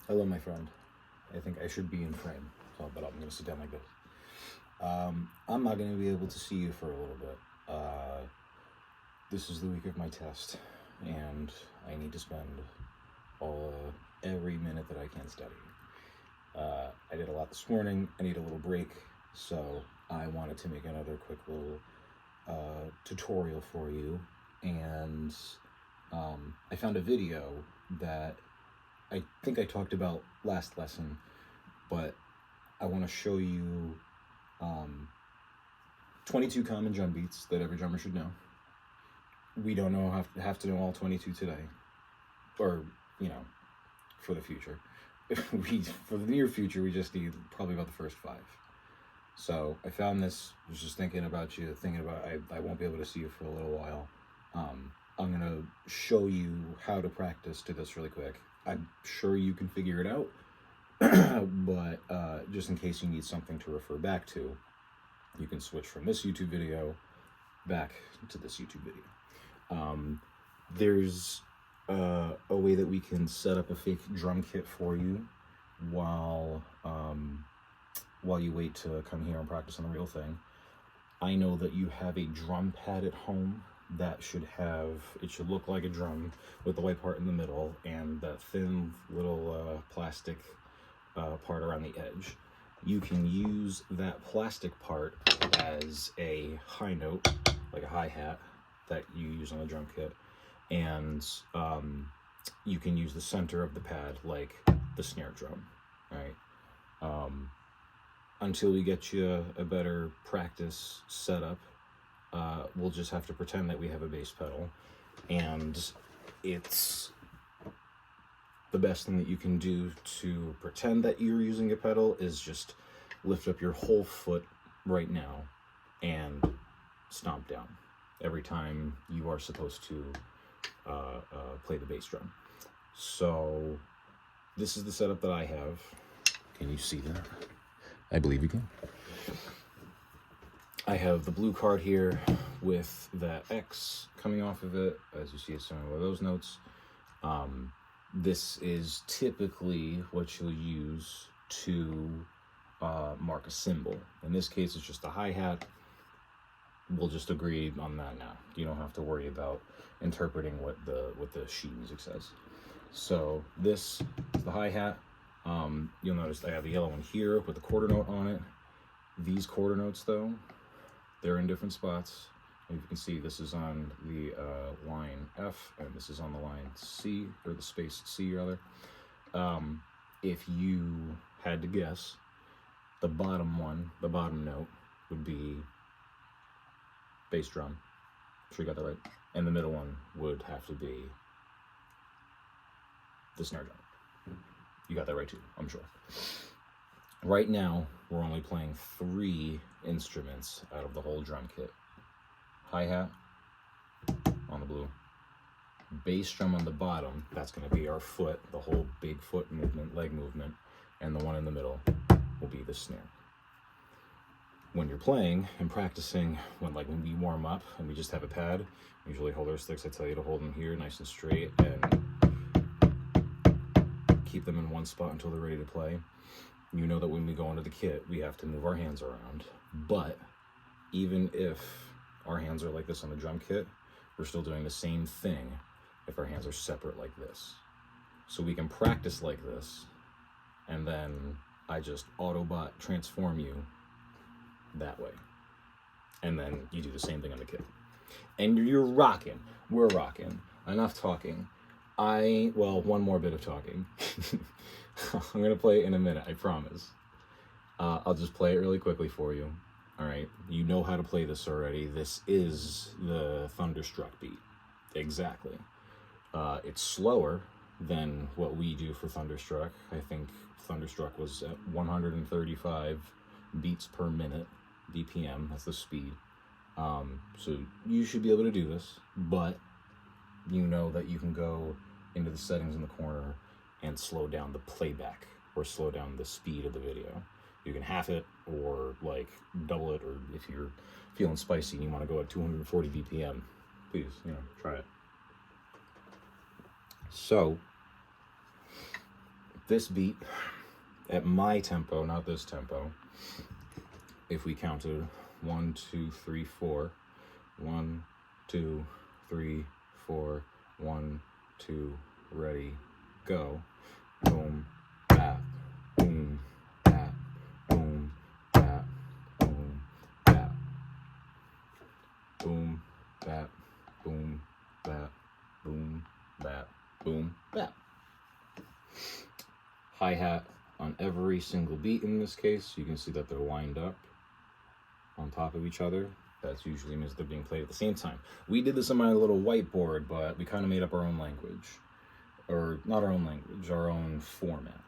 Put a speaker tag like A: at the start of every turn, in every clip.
A: Hello, my friend. I think I should be in frame, so, but I'm going to sit down like this. I'm not going to be able to see you for a little bit. This is the week of my test, and I need to spend every minute that I can studying. I did a lot this morning. I need a little break, so I wanted to make another quick little tutorial for you. And I found a video that I think I talked about last lesson, but I want to show you 22 common drum beats that every drummer should know. We don't have to know all 22 today, or for the future. For the near future, we just need probably about the first 5. So I found this. Was just thinking about you. I won't be able to see you for a little while. I'm gonna show you how to practice to this really quick. I'm sure you can figure it out, but just in case you need something to refer back to, you can switch from this YouTube video back to this YouTube video. There's a way that we can set up a fake drum kit for you while you wait to come here and practice on the real thing. I know that you have a drum pad at home that should look like a drum with the white part in the middle and that thin little plastic part around the edge. You can use that plastic part as a high note, like a hi-hat that you use on the drum kit, and you can use the center of the pad like the snare drum, right? Until we get you a better practice setup, we'll just have to pretend that we have a bass pedal, and it's the best thing that you can do to pretend that you're using a pedal is just lift up your whole foot right now and stomp down every time you are supposed to play the bass drum. So this is the setup that I have. Can you see that? I believe you can. I have the blue card here with that X coming off of it. As you see, it's some of those notes. This is typically what you'll use to mark a cymbal. In this case, it's just a hi-hat. We'll just agree on that now. You don't have to worry about interpreting what the sheet music says. So this is the hi-hat. You'll notice I have the yellow one here with a quarter note on it. These quarter notes, though, they're in different spots. As you can see, this is on the line F, and this is on the line C, or the space C, rather. If you had to guess, the bottom note, would be bass drum. Sure you got that right. And the middle one would have to be the snare drum. You got that right too, I'm sure. Right now, we're only playing 3 instruments out of the whole drum kit. Hi-hat on the blue, bass drum on the bottom, that's going to be our foot, the whole big foot movement, leg movement, and the one in the middle will be the snare. When you're playing and practicing, when we warm up and we just have a pad, we usually hold our sticks. I tell you to hold them here nice and straight and keep them in one spot until they're ready to play. You know that when we go into the kit, we have to move our hands around, but even if our hands are like this on the drum kit, we're still doing the same thing if our hands are separate like this. So we can practice like this, and then I just Autobot transform you that way. And then you do the same thing on the kit. And you're rocking. We're rocking. Enough talking. One more bit of talking. I'm going to play it in a minute, I promise. I'll just play it really quickly for you. All right, you know how to play this already. This is the Thunderstruck beat. Exactly. It's slower than what we do for Thunderstruck. I think Thunderstruck was at 135 beats per minute, BPM, that's the speed. So you should be able to do this, but you know that you can go into the settings in the corner and slow down the playback or slow down the speed of the video. You can half it or double it, or if you're feeling spicy and you want to go at 240 BPM, please, try it. So This beat, at my tempo, not this tempo, if we counted 1, 2, 3, 4, 1, 2, 3, 4, 1, 2, ready, go, boom, bap, boom, bap, boom, bap, boom, bap, boom, bap, boom, bap, boom, bap, boom, bap. Hi-hat on every single beat in this case. You can see that they're lined up on top of each other. That usually means they're being played at the same time. We did this on my little whiteboard, but we kind of made up our own language. Or not our own language, our own format.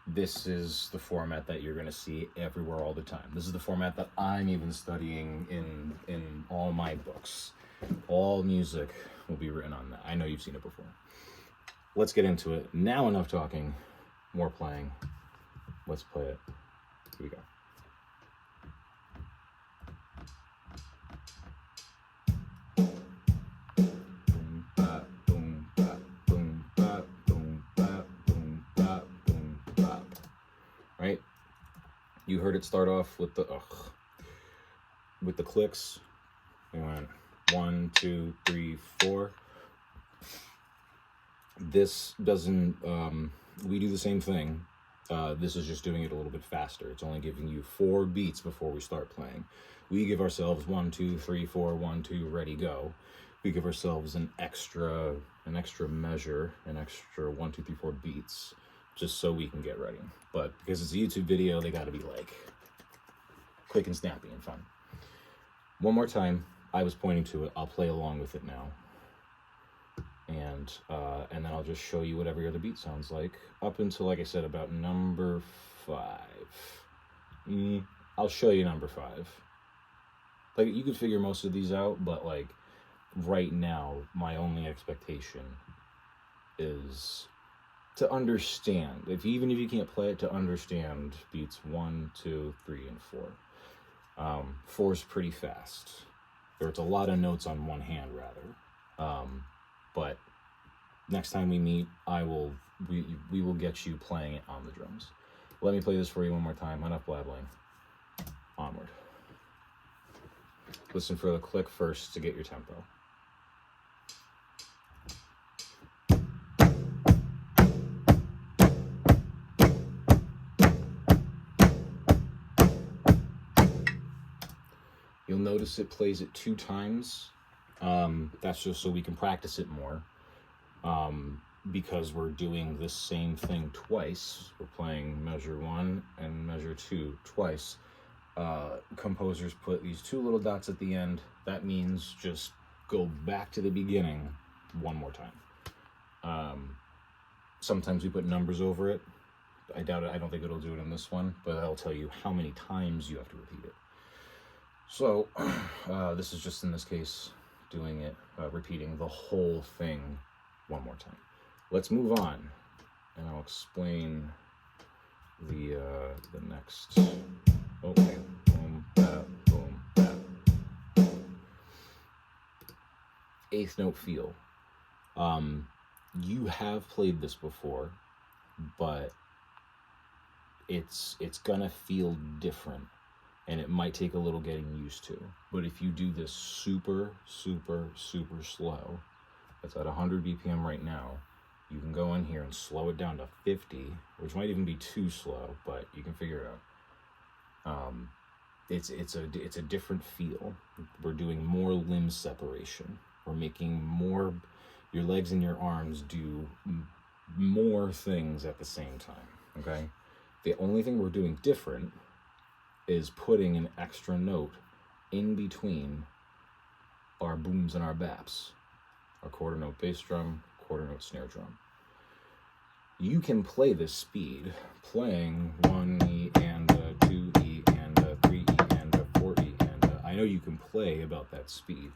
A: This is the format that you're going to see everywhere all the time. This is the format that I'm even studying in all my books. All music will be written on that. I know you've seen it before. Let's get into it. Now enough talking, more playing. Let's play it. Here we go. Right? You heard it start off with the clicks. We went 1, 2, 3, 4. This doesn't, we do the same thing. This is just doing it a little bit faster. It's only giving you 4 beats before we start playing. We give ourselves 1, 2, 3, 4, 1, 2, ready, go. We give ourselves an extra measure, an extra 1, 2, 3, 4 beats, just so we can get ready. But because it's a YouTube video, they gotta be like quick and snappy and fun. One more time, I was pointing to it. I'll play along with it now. And then I'll just show you what every other beat sounds like up until, like I said, about number 5. I'll show you number 5. Like, you could figure most of these out, but like right now, my only expectation is to understand, even if you can't play it, to understand beats 1, 2, 3, and 4. 4 is pretty fast. It's a lot of notes on one hand, rather. But next time we meet, we will get you playing it on the drums. Let me play this for you one more time. Enough blabbling. Onward. Listen for the click first to get your tempo. You'll notice it plays it 2 times. That's just so we can practice it more. Because we're doing this same thing twice. We're playing measure 1 and measure 2 twice. Composers put these 2 little dots at the end. That means just go back to the beginning one more time. Sometimes we put numbers over it. I doubt it. I don't think it'll do it in this one, but I'll tell you how many times you have to repeat it. So this is just, in this case, doing it, repeating the whole thing one more time. Let's move on, and I'll explain the next. Okay, boom, bap, boom, bap. 8th note feel. You have played this before, but it's gonna feel different. And it might take a little getting used to. But if you do this super, super, super slow, it's at 100 BPM right now, you can go in here and slow it down to 50, which might even be too slow, but you can figure it out. It's a different feel. We're doing more limb separation. We're making more, your legs and your arms do more things at the same time, okay? The only thing we're doing different is putting an extra note in between our booms and our baps. Our quarter note bass drum, quarter note snare drum. You can play this speed, playing 1E and 2E and 3E and 4E, and I know you can play about that speed.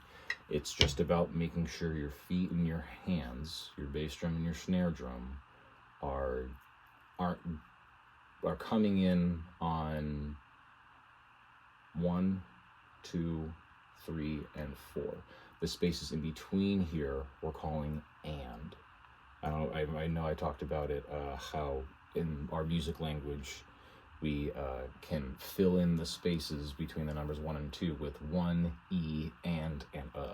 A: It's just about making sure your feet and your hands, your bass drum and your snare drum, are coming in on 1, 2, 3, and 4. The spaces in between here we're calling and. I I know I talked about it, how in our music language we can fill in the spaces between the numbers 1 and 2 with 1 E and a.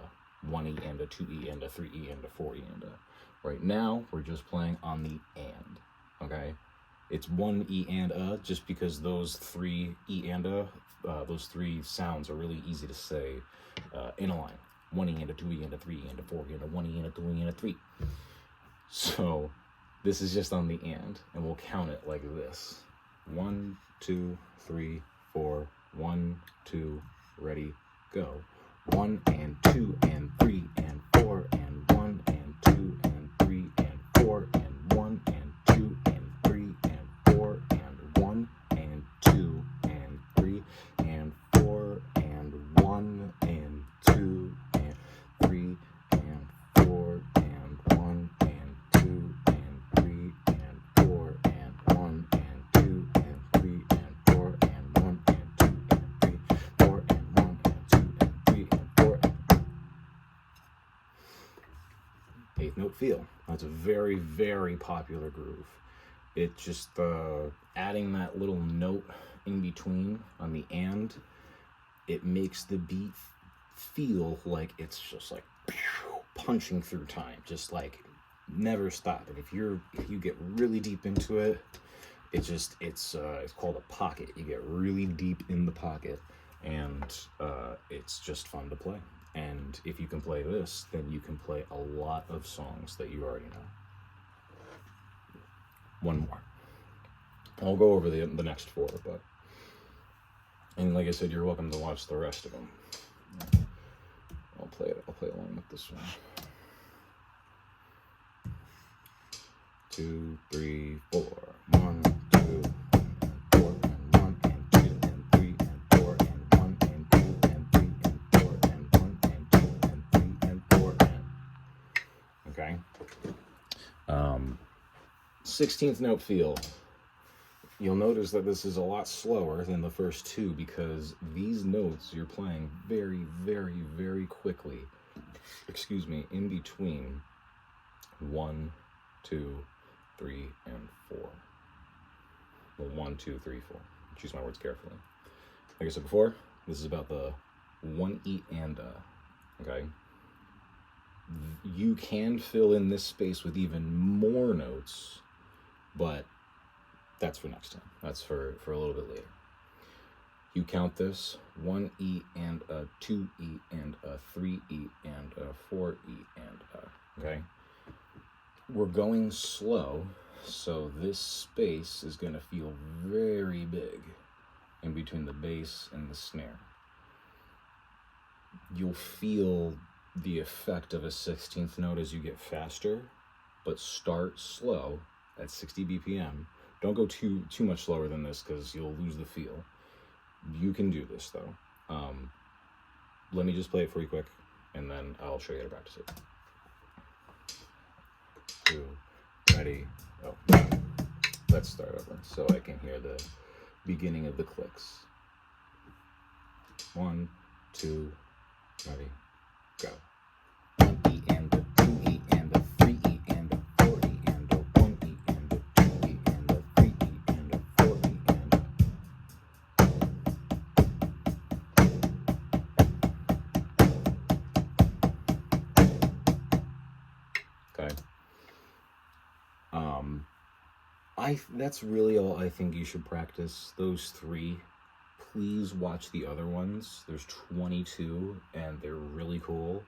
A: 1 E and a, 2 E and a, 3 E and a, 4 E and a. Right now, we're just playing on the and, okay? It's 1 E and a, just because those 3 E and a, those 3 sounds are really easy to say in a line. 1 E and a, 2 E and a, 3 E and a, 4 E and a, 1 E and a, 2 E and a, 3. So this is just on the and we'll count it like this. 1, 2, 3, 4. 1, 2, ready, go. 1 and 2 and 3 and 4 and 1 and 2 and 3 and 4 and 1 and 2 and 3 and 4 and 1 and 2 and 3 and 4 and 1 and 2 and 3 and 4 and 1 and 2 and 3 and 4 and 1 and 2 and 3 and 4 and 1 and 2 and 3, 4 and 1 and 2 and 3 and 4 and 8th note feel. That's a very, very popular groove. It just adding that little note in between on the and, it makes the beat feel like it's just like punching through time, just like never stop. And if you get really deep into it, it's called a pocket. You get really deep in the pocket, and it's just fun to play. And if you can play this, then you can play a lot of songs that you already know. One more. I'll go over the next 4, but, and like I said, you're welcome to watch the rest of them. I'll play along with this one. 2, 3, 4. 1, 2, 4, and 1 and 2 and 3 and 4 and 1 and 2 and 3 and 4 and 1 and 2 and 3 and 4 and. Okay. 16th note feel. You'll notice that this is a lot slower than the first 2 because these notes you're playing very, very, very quickly. Excuse me, in between 1, 2, 3, and 4. Well, 1, 2, 3, 4. Choose my words carefully. Like I said before, this is about the 1 E and a. Okay? You can fill in this space with even more notes, but that's for next time. That's for a little bit later. You count this: 1 E and a, 2 E and a, 3 E and a, 4 E and a. Okay? We're going slow, so this space is going to feel very big in between the bass and the snare. You'll feel the effect of a 16th note as you get faster, but start slow at 60 BPM. Don't go too much slower than this because you'll lose the feel. You can do this though. Let me just play it for you quick, and then I'll show you how to practice it. 2, ready, oh, let's start over so I can hear the beginning of the clicks. 1, 2, ready, go. 1 E and a, 2 E and a, 3 E and a, 4 E and a, 1 E and a, 2 E and a, 3 E and a, 4 E and a. Okay. That's really all I think you should practice, those 3. Please watch the other ones. There's 22 and they're really cool.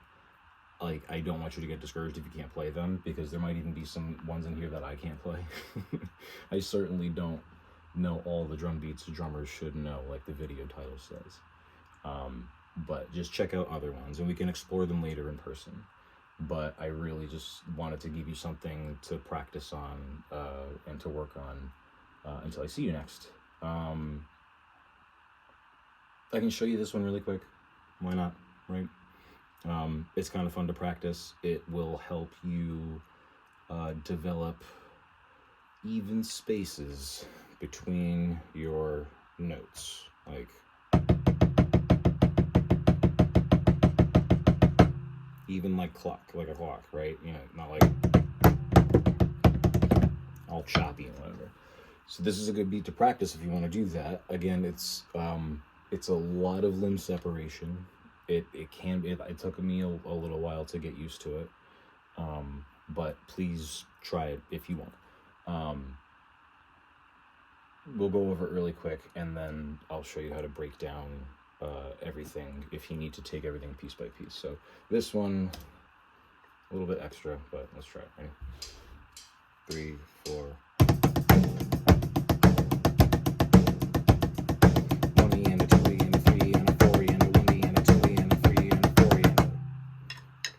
A: Like, I don't want you to get discouraged if you can't play them, because there might even be some ones in here that I can't play. I certainly don't know all the drum beats drummers should know, like the video title says. But just check out other ones and we can explore them later in person. But I really just wanted to give you something to practice on and to work on until I see you next. I can show you this one really quick. Why not, right? It's kind of fun to practice. It will help you develop even spaces between your notes. Like, even like a clock, right? You know, not like, all choppy and whatever. So this is a good beat to practice if you want to do that. Again, it's a lot of limb separation. It took me a little while to get used to it, but please try it if you want. We'll go over it really quick, and then I'll show you how to break down everything if you need to take everything piece by piece. So this one, a little bit extra, but let's try it. Ready? 3, 4. 1E and a 2E and a 3E and a 4E and a 1E and a 2E and a 3E and a 4E and a...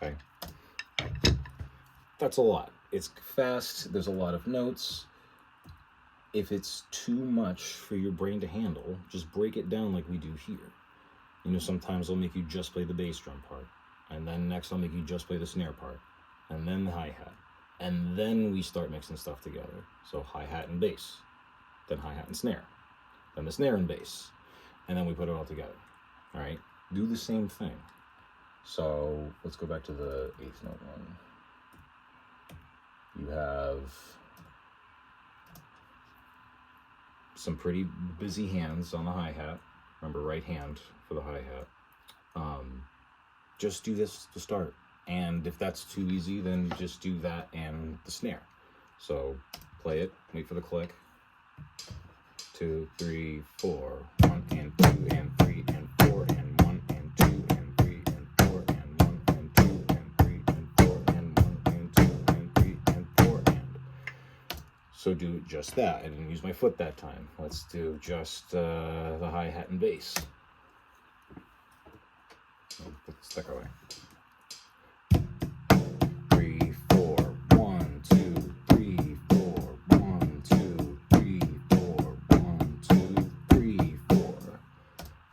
A: Okay. That's a lot. It's fast. There's a lot of notes. If it's too much for your brain to handle, just break it down like we do here. You know, sometimes I'll make you just play the bass drum part, and then next I'll make you just play the snare part, and then the hi-hat, and then we start mixing stuff together. So hi-hat and bass, then hi-hat and snare, then the snare and bass, and then we put it all together. All right, do the same thing. So let's go back to the 8th note one. You have some pretty busy hands on the hi-hat. Remember, right hand for the hi-hat. Just do this to start. And if that's too easy, then just do that and the snare. So play it, wait for the click. 2, 3, 4. 1 and 2 and 3 and 4 and 1 and 2 and 3 and 4 and 1 and 2 and 3 and 4 and 1 and 2 and 3 and 4 and... So do just that. I didn't use my foot that time. Let's do just the hi-hat and bass. Put the stick away. 3, 4, 1, 2, 3, 4, 1, 2, 3, 4, 1, 2, 3, 4.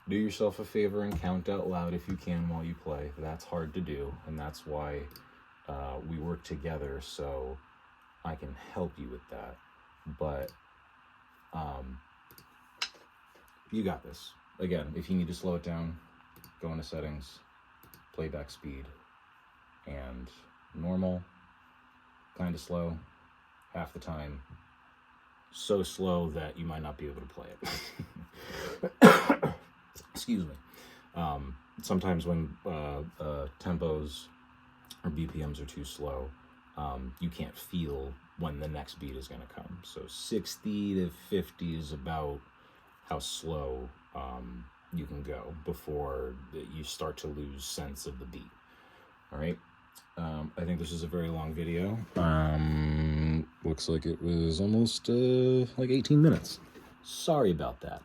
A: Do yourself a favor and count out loud if you can while you play. That's hard to do, and that's why we work together, so I can help you with that. But you got this. Again, if you need to slow it down, go into settings, playback speed, and normal, kind of slow, half the time, so slow that you might not be able to play it. Excuse me. Sometimes when tempos or BPMs are too slow, you can't feel when the next beat is going to come. So 60 to 50 is about how slow you can go before you start to lose sense of the beat. All right. I think this is a very long video. Looks like it was almost like 18 minutes. Sorry about that.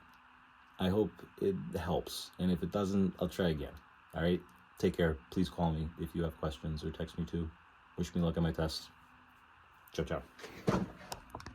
A: I hope it helps. And if it doesn't, I'll try again. All right. Take care. Please call me if you have questions, or text me too. Wish me luck on my test. Ciao, ciao.